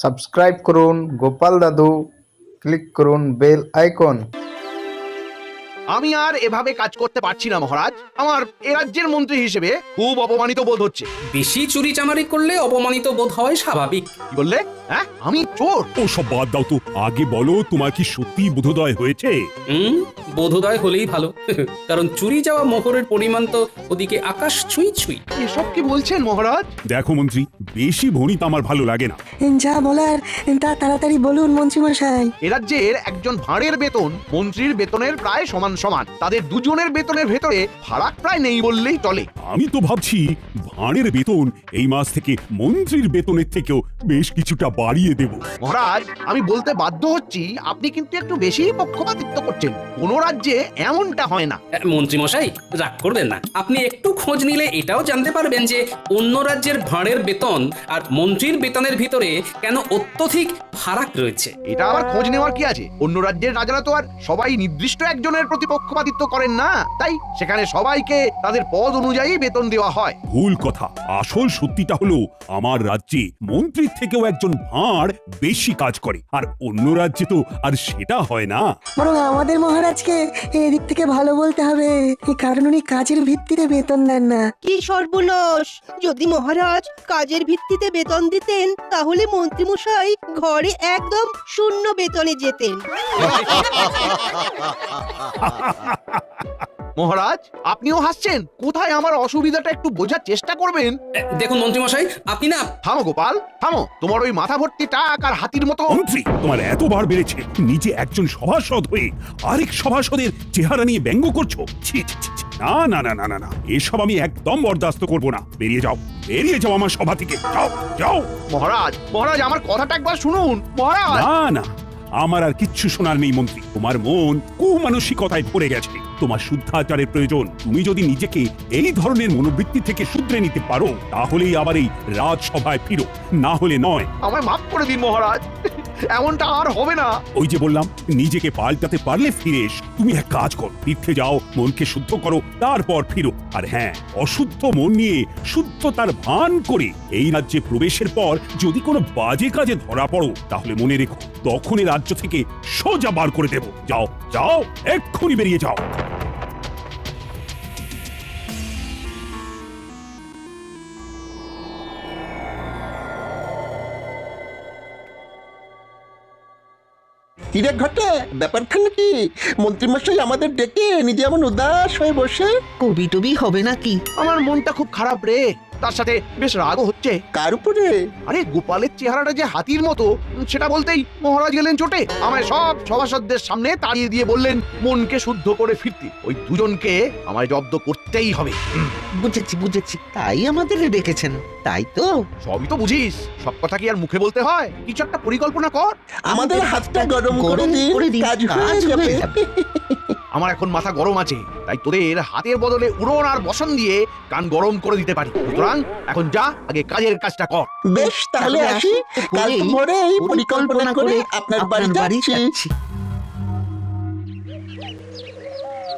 Subscribe করুন গোপাল দাদু, click করুন বেল আইকন। আমি আর এভাবে কাজ করতে পারছি না মহারাজ। আমার এ রাজ্যের মন্ত্রী হিসেবে খুব অপমানিত বোধ হচ্ছে। বেশি চুরি চামারি করলে অপমানিত বোধ হয় স্বাভাবিক। কি বললে? হ্যাঁ, আমি চোর? ও সব বাদ দাও তো, আগে বলো তোমার কি সত্যি বোধোদয় হয়েছে? বোধোদয় হলেই ভালো। কারণ চুরি যাওয়া মোহরের পরিমাণ তো ওদিকে আকাশ ছুঁই ছুঁই। এসব কি বলছেন মহারাজ? দেখো মন্ত্রী, বেশি ভণিত আমার ভালো লাগে না। যা বলার তা তাড়াতাড়ি বলুন মন্ত্রীমশাই। এ রাজ্যের একজন ভাঁড়ের বেতন মন্ত্রীর বেতনের প্রায় সমান সমান। তাদের দুজনের বেতনের ভেতরে ফারাক প্রায় নেই বললেই চলে। আমি তো ভাবছি ভাঁড়ের বেতন এই মাস থেকে মন্ত্রীর বেতনের থেকেও বেশ কিছুটা বাড়িয়ে দেব। মহারাজ, আমি বলতে বাধ্য হচ্ছি, আপনি কিন্তু একটু বেশি পক্ষপাতিত্ব করছেন। কোন রাজ্যে এমনটা হয় না। মন্ত্রী মশাই রাগ করবেন না, আপনি একটু খোঁজ নিলে এটাও জানতে পারবেন যে অন্য রাজ্যের ভাঁড়ের বেতন আর মন্ত্রীর বেতনের ভিতরে কেন অত্যধিক ফারাক রয়েছে। এটা আবার খোঁজ নেওয়ার কি আছে? অন্য রাজ্যের রাজারা তো আর সবাই নির্দিষ্ট একজনের প্রতি পক্ষপাতিত্ব করেন না, তাই সেখানে সবাইকে তাদের পদ অনুযায়ী বেতন দেওয়া হয়। ভুল কথা। আসল সত্যিটা হলো আমার রাজ্যে মন্ত্রীর থেকেও একজন ভাঁড় বেশি কাজ করে, আর অন্য রাজ্যে তো আর সেটা হয় না। বরং আমাদের মহারাজকে এদিক থেকে ভালো বলতে হবে, কারণ উনি কাজের ভিত্তিতে বেতন দেন না। কি সর্বনাশ! যদি মহারাজ কাজের ভিত্তিতে বেতন দিতেন তাহলে মন্ত্রীমশাই ঘরে একদম শূন্য বেতনে যেতেন। মহারাজ, আপনিও হাসছেন। কোথায় আমার অসুবিধাটা একটু বোঝার চেষ্টা করবেন। দেখুন মন্ত্রী মশাই, আপনি না। থামো গোপাল, থামো। তোমার ওই মাথা ভর্তি টাক আর হাতির মতো। মন্ত্রী, তোমার এতবার বেড়েছে, নিজে একজন সভাসদ হয়ে আরেক সভাসদের চেহারা নিয়ে ব্যঙ্গ করছো। ছি ছি ছি ছি। না না না না না না, এসব আমি একদম বরদাস্ত করবো না। বেরিয়ে যাও, বেরিয়ে যাও আমার সভা থেকে। যাও যাও। মহারাজ, মহারাজ, আমার কথাটা একবার শুনুন। মহারাজ, না না, আমার আর কিচ্ছু শোনার নেই মন্ত্রী। তোমার মন কুমানসিকতায় ভরে গেছে। তোমার শুদ্ধাচারের প্রয়োজন। তুমি যদি নিজেকে এই ধরনের মনোবৃত্তি থেকে শুধরে নিতে পারো, তাহলেই আবার এই রাজসভায় ফিরো, না হলে নয়। আমায় মাফ করে দিন মহারাজ, এমনটা আর হবে না। ওই যে বললাম, নিজেকে পাল্টাতে পারলে ফিরে এসো। তুমি এক কাজ করো, তীর্থে যাও, মনকে শুদ্ধ করো, তারপর ফিরো। আর হ্যাঁ, অশুদ্ধ মন নিয়ে শুদ্ধতার ভান করে এই রাজ্যে প্রবেশের পর যদি কোনো বাজে কাজে ধরা পড়ো, তাহলে মনে রেখো, তখন এই রাজ্য থেকে সোজা বার করে দেব। যাও যাও, এক্ষুনি বেরিয়ে যাও। কিরে ঘটে, ব্যাপারখানে কি? মন্ত্রীমশাই আমাদের ডেকে নিজে এমন উদাস হয়ে বসে। কবি টবি হবে নাকি? আমার মনটা খুব খারাপ রে। তার সাথে বেশ রাগও হচ্ছে। কার উপরে? আরে গোপালের চেহারাটা যে হাতির মতো, সেটা বলতেই মহারাজ গেলেন চোটে। আমায় সব সভাসদদের সামনে তাড়িয়ে দিয়ে বললেন মনকে শুদ্ধ করে ফিরতে। ওই দুজনকে আমায় জব্দ করতেই হবে। বুঝেছি বুঝেছি, তাই আমাদের ডেকেছেন, তাই তো? সবই তো বুঝিস, সব কথা কি আর মুখে বলতে হয়? কিছু একটা পরিকল্পনা কর। আমাদের হাতটা গরম করে দিন, কাজ হয়ে যাবে। আমার এখন মাথা গরম আছে, তাই তোদের হাতের বদলে উড়ন আর বসন দিয়ে কান গরম করে দিতে পারি। সুতরাং এখন যা, আগে কাজের কাজটা কর। বেশ, তাহলে আসি। কাল ভোরে এই পরিকল্পনা করে আপনার বাড়ি যাচ্ছি।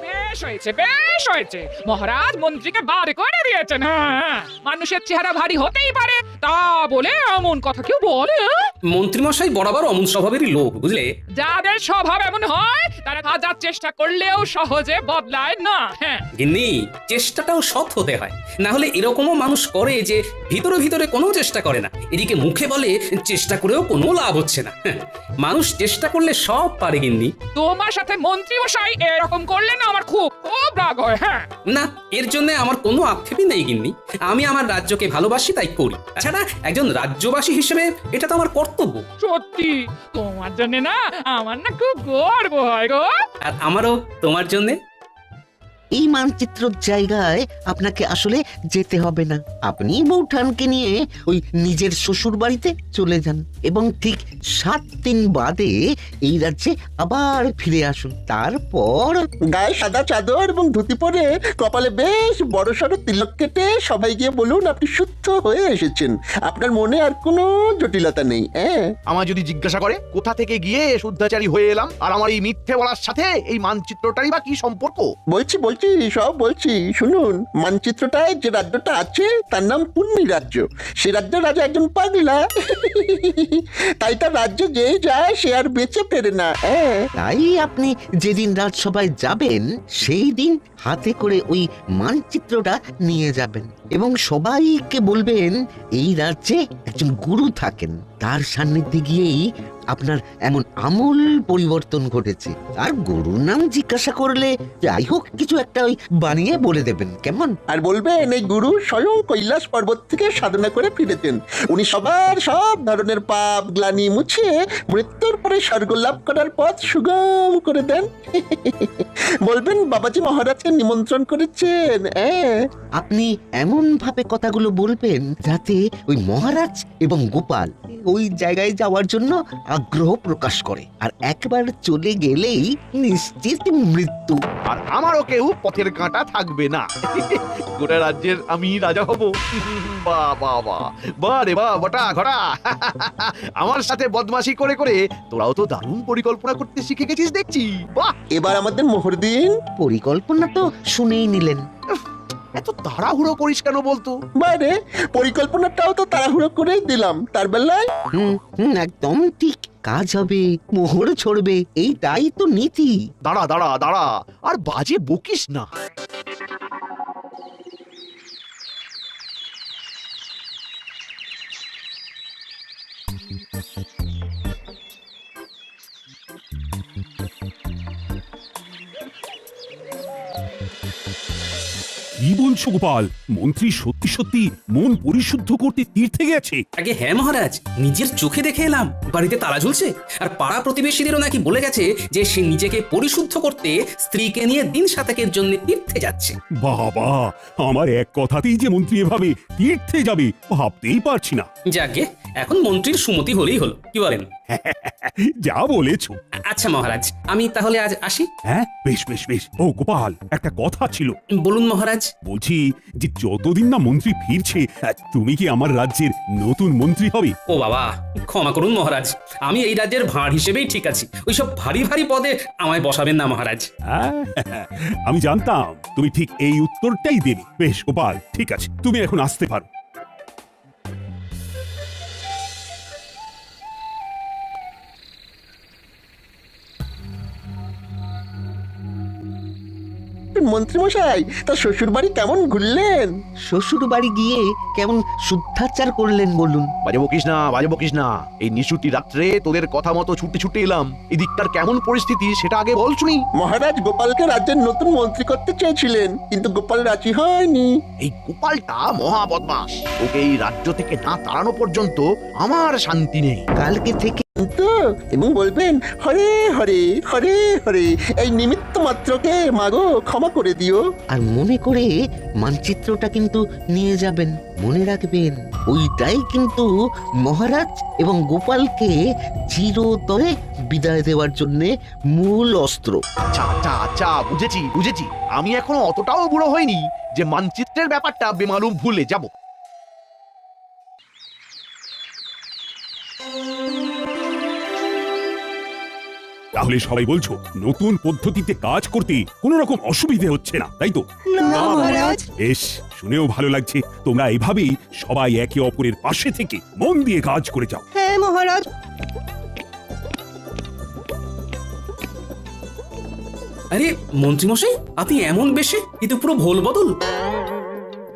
বেশ হয়েছে, বেশ হয়েছে। মহারাজ মন্ত্রীকে বার করে দিয়েছেন। হ্যাঁ, মানুষের চেহারা ভারী হতেই পারে, তা বলে এমন কথা কেউ বলে? মন্ত্রী মশাই বরাবর অমন স্বভাবেরই লোক, বুঝলে। যাদের স্বভাব এমন হয় তারা হাজার চেষ্টা করলেও সহজে বদলায় না। হ্যাঁ, গিন্নি, চেষ্টাটাও সৎ হতে হয়, না হলে এরকমও মানুষ করে যে ভিতরে ভিতরে কোনো চেষ্টা করে না, এদিকে মুখে বলে চেষ্টা করেও কোনো লাভ হচ্ছে না। মানুষ চেষ্টা করলে সব পারে গিন্নি। তোমার সাথে মন্ত্রী মশাই এরকম করলে না আমার খুব খুব রাগ হয়। হ্যাঁ, না, এর জন্য আমার কোনো আক্ষেপই নেই গিন্নি। আমি আমার রাজ্যকে ভালোবাসি, তাই করি। তাছাড়া একজন রাজ্যবাসী হিসেবে এটা তো আমার কর্তব্য। সত্যি তোমার জন্য না আমার না খুব গর্ব হয় গো। আর আমারও তোমার জন্যে। এই মানচিত্রর জায়গায় আপনাকে আসলে যেতে হবে না। আপনি বৌঠানকে নিয়ে ওই নিজের শ্বশুর বাড়িতে চলে যান এবং ঠিক 7 দিন বাদে এই রাজ্যে আবার ফিরে আসুন। তারপর গায়ে সাদা চাদর এবং ধুতি পরে কপালে বেশ বড় সড়ো তিলক কেটে সবাই গিয়ে বলুন আপনি শুদ্ধ হয়ে এসেছেন। আপনার মনে আর কোনো জটিলতা নেই। আমায় যদি জিজ্ঞাসা করে কোথা থেকে গিয়ে শুদ্ধাচারী হয়ে এলাম, আর আমার এই মিথ্যে বলার সাথে এই মানচিত্রটারই বা কি সম্পর্ক? বলছি সব বলছি শুনুন। মানচিত্রটায় যে রাজ্যটা আছে তার নাম পুণ্যি রাজ্য। সে রাজ্যের রাজা একজন পাগলা। তাই তার রাজ্য যে যায় সে আর বেঁচে ফেরে না। তাই আপনি যেদিন রাজসভায় যাবেন সেই দিন হাতে করে ওই মানচিত্রটা নিয়ে যাবেন এবং সবাইকে বলবেন এই রাজ্যে একজন গুরু থাকেন, তার সান্নিধ্যে গিয়েই আপনার এমন আমূল পরিবর্তন ঘটেছে। আর গুরুর নাম জিজ্ঞাসা করলে যাই হোক কিছু একটা ওই বানিয়ে বলে দেবেন, কেমন? আর বলবেন এই গুরু স্বয়ং কৈলাস পর্বত থেকে সাধনা করে ফিরেছেন। উনি সবার সব ধরনের পাপ গ্লানি মুছে মৃত্যুর পরে স্বর্গ লাভ করার পথ সুগম করে দেন। বলবেন বাবাজি মহারাজকে নিমন্ত্রণ করেছেন। আপনি এমন ভাবে কথাগুলো বলবেন যাতে ওই মহারাজ এবং গোপাল ওই জায়গায় যাওয়ার জন্য আগ্রহ প্রকাশ করে, আর একবার চলে গেলেই নিশ্চিত মৃত্যু। আর আমারও কেউ পথের কাঁটা থাকবে না। গোটা রাজ্যের আমি রাজা হব। বাহ বাহ বাহ, বাহ রে বাহ, বটা ঘটা। আমার সাথে বদমাশি করে করে তোরাও তো দারুণ পরিকল্পনা করতে শিখে গেছিস দেখছি। বাহ, এবার আমাদের মোহর দিন। পরিকল্পনা তো শুনেই নিলেন। এত তাড়াহুড়ো করিস কেন বলতো? বাইরে পরিকল্পনাটাও তো তাড়াহুড়ো করেই দিলাম। তার বেলায় একদম ঠিক, কাজ হবে, মোহর ছড়বে, এইটাই তো নীতি। দাঁড়া দাঁড়া দাঁড়া, আর বাজে বকিস না। কি বলছো গোপাল? মন্ত্রী সত্যি সত্যি মন পরিশুদ্ধ করতে তীর্থে গেছে? আগে হ্যাঁ মহারাজ, নিজের চোখে দেখে এলাম বাড়িতে তালা ঝুলছে, আর পাড়া প্রতিবেশীদেরও নাকি বলে গেছে যে সে নিজেকে পরিশুদ্ধ করতে স্ত্রীকে নিয়ে দিন সাতেকের জন্য তীর্থে যাচ্ছে। বাবা, আমার এক কথাতেই যে মন্ত্রী এভাবে তীর্থে যাবে ভাবতেই পারছি না। যাকে এখন মন্ত্রীর সুমতি হলেই হলো, কি বলেন? যা বলেছো। আচ্ছা মহারাজ, আমি তাহলে আজ আসি। হ্যাঁ, বেশ বেশ বেশ। ও গোপাল, একটা কথা ছিল। বলুন মহারাজ। বলছি যে যতদিন না মন্ত্রী ফিরছে তুমি কি আমার রাজ্যের নতুন মন্ত্রী হবে? ও বাবা, ক্ষমা করুন মহারাজ, আমি এই রাজ্যের ভাঁড় হিসেবেই ঠিক আছি। ওইসব ভারী ভারী পদে আমায় বসাবেন না মহারাজ। আমি জানতাম তুমি ঠিক এই উত্তরটাই দেবে। বেশ গোপাল, ঠিক আছে, তুমি এখন আসতে পারো। মন্ত্রী মশাই, তার শ্বশুর বাড়ি কেমন ঘুরলেন? শ্বশুর বাড়ি গিয়ে কেমন শুদ্ধাচার করলেন বলুন? বাজে বকিস না, বাজে বকিস না। এই নিশুটি রাত্রে তোদের কথা মতো ছুটে ছুটে এলাম। এদিকটার কেমন পরিস্থিতি সেটা আগে বল শুনি। মহারাজ গোপালকে রাজ্যের নতুন মন্ত্রী করতে চেয়েছিলেন, কিন্তু গোপাল রাজি হয়নি। এই গোপালটা মহা বদমাস। ওকে এই রাজ্য থেকে না তাড়ানো পর্যন্ত আমার শান্তি নেই। কালকে থেকে তো এবং বলবেন হরে হরে হরে হরে, এই নিমিত্ত মাত্রকে মাগো ক্ষমা করে দিও। আর মনে করে মানচিত্রটা কিন্তু নিয়ে যাবেন, মনে রাখবেন ওইটাই কিন্তু মহারাজ এবং গোপালকে চিরতরে বিদায় দেওয়ার জন্য মূল অস্ত্র। আচ্ছা আচ্ছা আচ্ছা, বুঝেছি বুঝেছি। আমি এখনো অতটাও বুড়ো হইনি যে মানচিত্রের ব্যাপারটা বেমালুম ভুলে যাব। তাহলে সবাই বলছো নতুন পদ্ধতিতে কাজ করতে কোনো রকম অসুবিধে হচ্ছে না, তাই তো? না মহারাজ। বেশ, শুনেও ভালো লাগছে। তোমরা এভাবেই সবাই একে অপরের পাশে থেকে মন দিয়ে কাজ করে যাও। হ্যাঁ মহারাজ। আরে মন্ত্রীমশাই, আপনি এমন বেশে, এ তো পুরো ভোল বদল।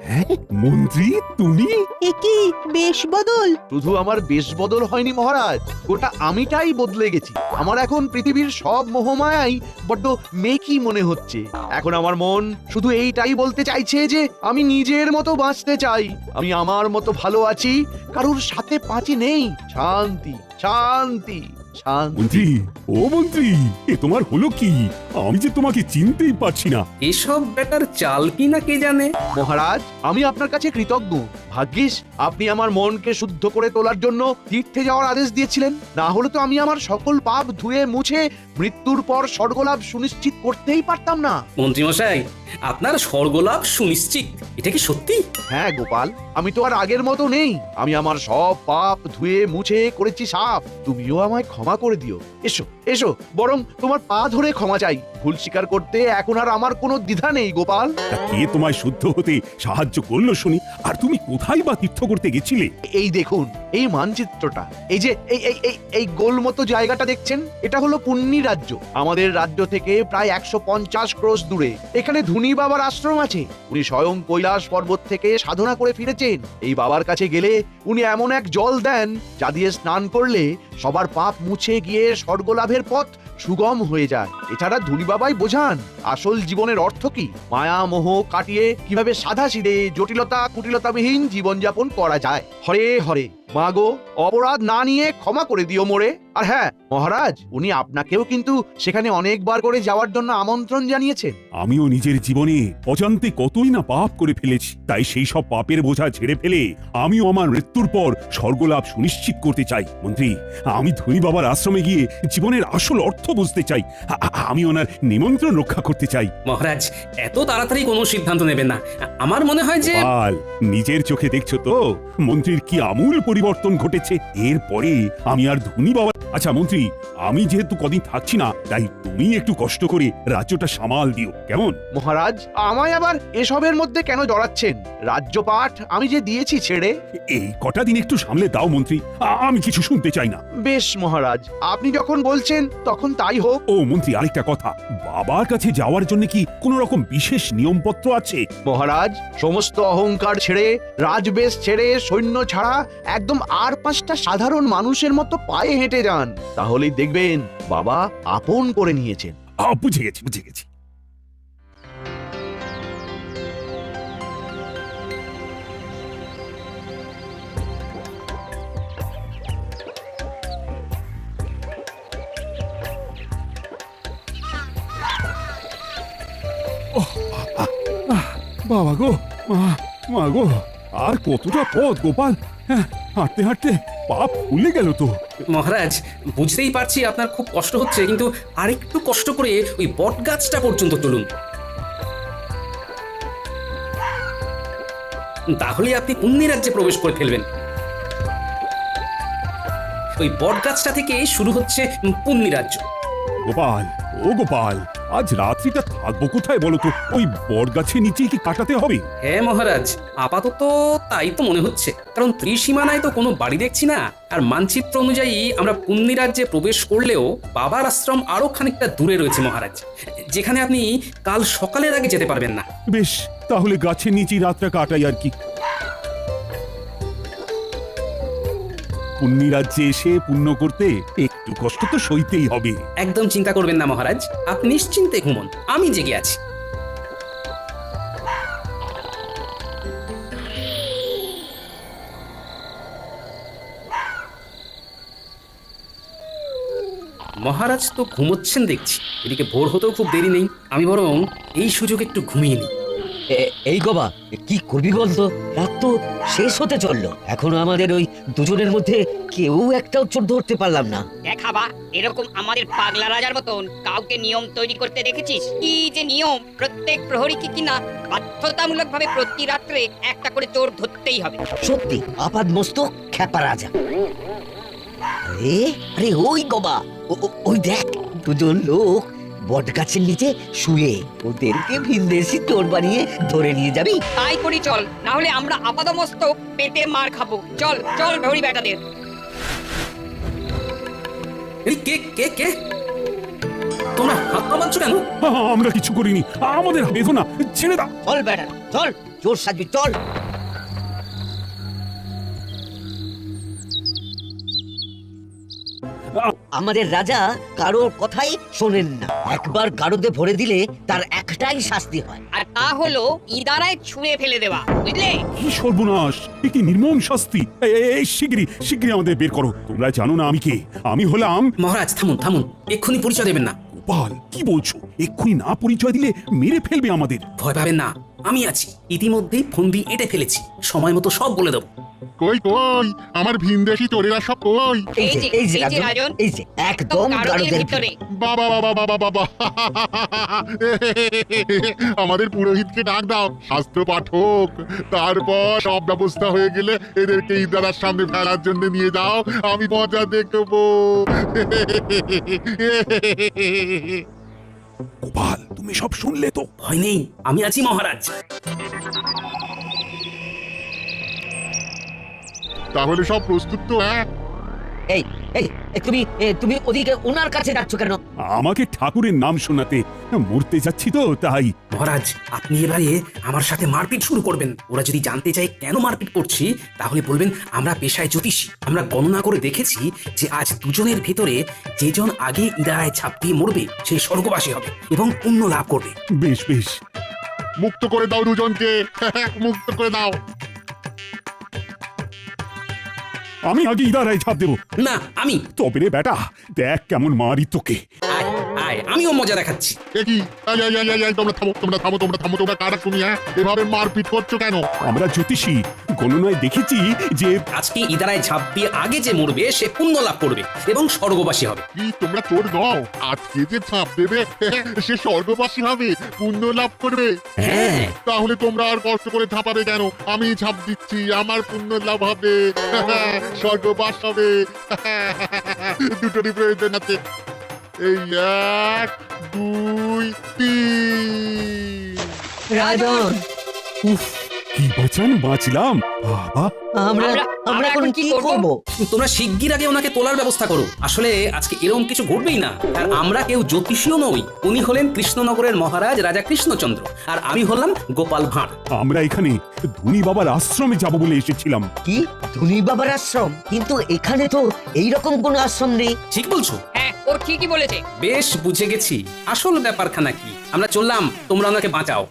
হ্যাঁ মন্ত্রী, তুমি? একি বেশ বদল? শুধু আমার বেশ বদল হয়নি মহারাজ, গোটা আমিটাই বদলে গেছি। আমার এখন পৃথিবীর সব মোহমায়াই বড্ড মেকি মনে হচ্ছে। এখন আমার মন শুধু এইটাই বলতে চাইছে যে আমি নিজের মতো বাঁচতে চাই। আমি আমার মতো ভালো আছি, কারোর সাথে পাঁচি নেই। শান্তি শান্তি শান্তি। মন্ত্রী, ও মন্ত্রী, এ তোমার হলো কি? আমি যে তোমাকে চিনতেই পারছি না। এসব ব্যাটার চাল কি না কে জানে। মহারাজ, আমি আপনার কাছে কৃতজ্ঞ। ভাগ্যিস আপনি আমার মনকে শুদ্ধ করে তোলার জন্য তীর্থে যাওয়ার আদেশ দিয়েছিলেন। না হলে তো আমি আমার সকল পাপ ধুয়ে মুছে মৃত্যুর পর স্বর্গলাভ সুনিশ্চিত করতেই পারতাম না। মন্ত্রীমশাই, আপনার স্বর্গলাভ সুনিশ্চিত, এটা কি সত্যি? হ্যাঁ গোপাল, আমি তো আর আগের মতো নেই। আমি আমার সব পাপ ধুয়ে মুছে করেছি সাফ। তুমিও আমায় ক্ষমা করে দিও। এসো এসো, বরং তোমার পা ধরে ক্ষমা চাই। ভুল স্বীকার করতে এখন আর আমার কোনো দ্বিধা নেই গোপাল। তা কে তোমায় শুদ্ধ হতে সাহায্য করলো শুনি? আর তুমি কোথায় বা তীর্থ করতে গেছিলে? এই দেখুন এই মানচিত্রটা, এই যে এই গোল মতো জায়গাটা দেখছেন, এটা হলো পুণ্যি রাজ্য। আমাদের রাজ্য থেকে প্রায় 150 ক্রোশ দূরে এখানে ধুনি বাবার আশ্রম আছে। উনি স্বয়ং কৈলাস পর্বত থেকে সাধনা করে ফিরেছেন। এই বাবার কাছে গেলে উনি এমন এক জল দেন যা দিয়ে স্নান করলে সবার পাপ মুছে গিয়ে স্বর্গলাভের পথ সুগম হয়ে যায়। এছাড়া ধুনি বাবাই বোঝান আসল জীবনের অর্থ কি, মায়া মোহ কাটিয়ে কিভাবে সাধাসিধে জটিলতা কুটিলতাবিহীন জীবনযাপন করা যায়। হরে হরে, মাগো অপরাধ না নিয়ে ক্ষমা করে দিও মোরে। আর হ্যাঁ মহারাজ, উনি আপনাকেও কিন্তু সেখানে অনেকবার করে যাওয়ার জন্য আমন্ত্রণ জানিয়েছেন। আমিও নিজের জীবনে অজান্তে কতই না পাপ করে ফেলেছি, তাই সেই সব পাপের বোঝা ঝেড়ে ফেলে আমিও আমার মৃত্যুর পর স্বর্গলাভ সুনিশ্চিত করতে চাই। মন্ত্রী, আমি ধনী বাবার আশ্রমে গিয়ে জীবনের আসল অর্থ বুঝতে চাই। আমি ওনার নিমন্ত্রণ রক্ষা করতে চাই। মহারাজ, এত তাড়াতাড়ি কোনো সিদ্ধান্ত নেবেন না। আমার মনে হয় যে পাল, নিজের চোখে দেখছো তো মন্ত্রীর কি আমূল পরিবর্তন ঘটেছে। এরপরে আমি আর ধনী বাবা। আচ্ছা মন্ত্রী, আমি যেহেতু কদিন থাকছি না, তাই তুমি একটু কষ্ট করে রাজ্যটা সামাল দিও, কেমন? মহারাজ, আমায় আবার এসবের মধ্যে কেন জড়াচ্ছেন? রাজ্যপাঠ আমি যে দিয়েছি ছেড়ে। এই কটা দিন একটু সামলে দাও মন্ত্রী, আমি কিছু শুনতে চাই না। বেশ মহারাজ, আপনি যখন বলছেন তখন তাই হোক। ও মন্ত্রী, আরেকটা কথা, বাবার কাছে যাওয়ার জন্য কি কোনো রকম বিশেষ নিয়মপত্র আছে? মহারাজ, সমস্ত অহংকার ছেড়ে, রাজবেশ ছেড়ে, সৈন্য ছাড়া একদম আর 5টা সাধারণ মানুষের মতো পায়ে হেঁটে যান, তাহলেই দেখবেন বাবা আপন করে নিয়েছেন। বুঝে গেছি বুঝে গেছি। বাবা গো, মা গো, আর কতটা পথ গোপাল। হাঁটতে হাঁটতে পা ফুলে গেল তো। মহারাজ, বুঝতেই পারছি আপনার খুব কষ্ট হচ্ছে, কিন্তু আরেকটু কষ্ট করে ওই বট গাছটা পর্যন্ত চলুন, তাহলে আপনি পুণ্যি রাজ্যে প্রবেশ করে ফেলবেন। ওই বট গাছটা থেকে শুরু হচ্ছে পুণ্যি রাজ্য। গোপাল, ও গোপাল, আজ রাত্রিটা থাকবো কোথায় বলো তো? ওই বট গাছের নিচেই কি কাটাতে হবে? হ্যাঁ মহারাজ, আপাতত তাই তো মনে হচ্ছে, কারণ ত্রিসীমানায় তো কোনো বাড়ি দেখছি না। আর মানচিত্র অনুযায়ী আমরা পুণ্যি রাজ্যে প্রবেশ করলেও বাবার আশ্রম আরো খানিকটা দূরে রয়েছে মহারাজ, যেখানে আপনি কাল সকালের আগে যেতে পারবেন না। বেশ, তাহলে গাছের নিচেই রাতটা কাটাই আর কি। পুণ্যি রাজ্যে এসে পুণ্য করতে একটু কষ্ট তো সইতেই হবে। একদম চিন্তা করবেন না মহারাজ, আপনি নিশ্চিন্তে ঘুমন, আমি জেগে আছি। মহারাজ তো ঘুমোচ্ছেন দেখছি, এদিকে ভোর হতেও খুব দেরি নেই, আমি বরং এই সুযোগ একটু ঘুমিয়ে নিই। এই গবা, কি করবি বলতো? রাত তো শেষ হতে চললো, এখনো আমাদের ওই দুজনের মধ্যে কেউ একটাও চোর ধরতে পারলাম না। দেখাবা, এরকম আমাদের পাগলা রাজার মতন কাউকে নিয়ম তৈরি করতে দেখেছিস? কি যে নিয়ম, প্রত্যেক প্রহরীকে কিনা বাধ্যতামূলক ভাবে প্রতি রাত্রে একটা করে চোর ধরতেই হবে। সত্যি আপাদ মস্তক খ্যাপা রাজা। আরে আরে ওই গবা, ওই দেখ, দুজন লোক বট গাছের নিচে শুয়ে, ওদেরকে ভিনদেশি চোর বানিয়ে ধরে নিয়ে যাবি? তাই করি চল, না হলে আমরা আপাদমস্তক পেটে মার খাবো। চল চল ভৌরি বেটাদের। এই কে কে কে তোমরা হাত পা বাঁধছো কেন? আমরা কিছু করিনি, আমাদের বেঁধো না, ছেড়ে দাও। চল বেটা চল, চোর সাজবি চল। আমাদের রাজা কারোর কথাই শোনেন না, একবার গারদে ভরে দিলে তার একটাই শাস্তি হয়, আর তা হলো ইদারায় ছুঁড়ে ফেলে দেওয়া, বুঝলে? কি সর্বনাশ, এ কি নির্মম শাস্তি! এই শিগগিরই শিগগিরই আমাদের বের করো। তোমরা জানো না আমি কে? আমি হলাম। মহারাজ থামুন থামুন, এক্ষুনি পরিচয় দেবেন না। গোপাল, কি বলছো? এক্ষুনি না পরিচয় দিলে মেরে ফেলবে আমাদের। ভয় পাবেন না, আমি আছি। ইতিমধ্যেই ফন্দি এঁটে ফেলেছি, সময় মতো সব বলে দেবো। কই কই আমার ভিনদেশি চোরেরা সব কই? এই যে রাজন, এই যে একদম গারদের ভিতরে। বাবা বাবা বাবা বাবা, আমাদের পুরোহিতকে ডাক দাও, শাস্ত্র পাঠক। তারপর সব ব্যবস্থা হয়ে গেলে এদেরকে ইদারার সামনে ফেলার জন্য নিয়ে যাও, আমি মজা দেখবো। গোপাল তুমি সব শুনলে তো? ভয় নেই, আমি আছি মহারাজ। তাহলে সব প্রস্তুত তো? হ্যাঁ, এই এই এই, তুমি ওদিকে ওনার কাছে যাচ্ছ কেন? আমাকে ঠাকুরের নাম শোনাতে মরতে যাচ্ছি তো তাই। মহারাজ, আপনি এবারে আমার সাথে মারপিট শুরু করবেন। ওরা যদি জানতে চায় কেন মারপিট করছি, তাহলে বলবেন আমরা পেশায় জ্যোতিষী। আমরা গণনা করে দেখেছি যে আজ দুজনের ভেতরে যেজন আগে ইদারায় ছাপ দিয়ে মরবে সে স্বর্গবাসী হবে এবং পুণ্য লাভ করবে। বেশ বেশ, মুক্ত করে দাও দুজনকে, মুক্ত করে দাও। আমি আগে ইদারায় ছাপ দেবো। না, আমি। তবে রে বেটা, দেখ কেমন মারি তোকে। আয় আয়, আমিও মজা দেখাচ্ছি। কি তোমরা থামো, তোমরা থামো, তোমরা থামো, তোমরা কারা তুমি? হ্যাঁ, এভাবে মারপিট করছো কেন? আমরা জ্যোতিষী, গণনায় দেখেছি যে আজকে ইদারায় ঝাঁপ দিয়ে আগে যে মরবে সে পুণ্য লাভ করবে এবং স্বর্গবাসী হবে। কি তোমরা তোর নও? আজকে যে ছাপ দেবে সে স্বর্গবাসী হবে, পুণ্য লাভ করবে। হ্যাঁ, তাহলে তোমরা আর কষ্ট করে ছাপাবে কেন? আমি ছাপ দিচ্ছি, আমার পুণ্য লাভ হবে, স্বর্গবাস হবে। দুটোরই প্রয়োজন আছে। এই 1 2 3। রাজন, কি বাঁচান বাঁচলাম বাবা। আমরা এখন কি করব? তোমরা শিগগির আগে ওনাকে তোলার ব্যবস্থা করো। আসলে আজকে এরকম কিছু ঘটবেই না। আর আমরা কেউ জ্যোতিষীও নই। উনি হলেন কৃষ্ণনগরের মহারাজ রাজা কৃষ্ণচন্দ্র, আর আমি হলাম গোপাল ভাঁড়। আমরা এখানে ধনী বাবার আশ্রমে যাব বলে এসেছিলাম। কি ধনী বাবার আশ্রম? কিন্তু এখানে তো এইরকম কোন আশ্রম নেই। ঠিক বলছো? হ্যাঁ, ও ঠিকই বলেছে। বেশ, বুঝে গেছি আসল ব্যাপারখানা কি। আমরা চললাম, তোমরা ওনাকে বাঁচাও।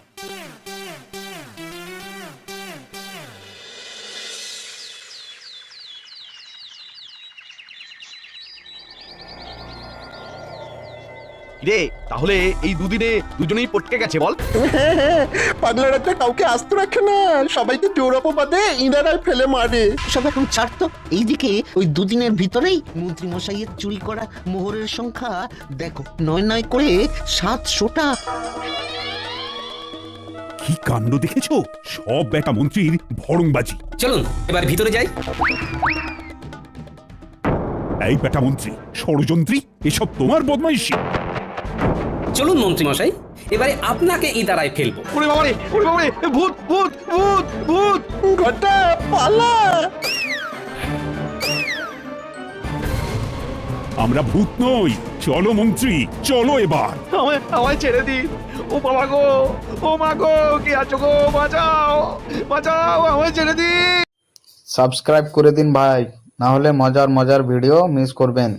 রে, তাহলে এই দুদিনে দুজনেই পটকে গেছে বল? পাগলা রাজা কাউকে আস্ত রাখে না, সবাইকে জোর অপবাদে ইনারায় ফেলে মারে। সব এখন ছাড়তো। এইদিকে ওই দুদিনের ভিতরেই মন্ত্রী মশাইয়ের চুরি করা মোহরের সংখ্যা দেখো, 9 করে 700টা। কি কাণ্ড দেখেছো? সব বেটা মন্ত্রীর ভড়ংবাজি। চলুন এবার ভিতরে যাই। এই বেটা মন্ত্রী, ষড়যন্ত্রী, এসব তোমার বদমাইশি। চলুন মন্ত্রী মশাই, এবারে আপনাকে ইদারায় ফেলবো। ওরে বাবারে, ওরে বাবারে, ভূত ভূত ভূত ভূত! ঘটা পালা। আমরা ভূত নই। চলো মন্ত্রী, চলো এবার। আমায় ছেড়ে দিন। ও বাবা গো, ও মা গো, কে আছো গো? বাঁচাও, বাঁচাও, আমায় ছেড়ে দিন। সাবস্ক্রাইব করে দিন ভাই, না হলে মজার মজার ভিডিও মিস করবেন।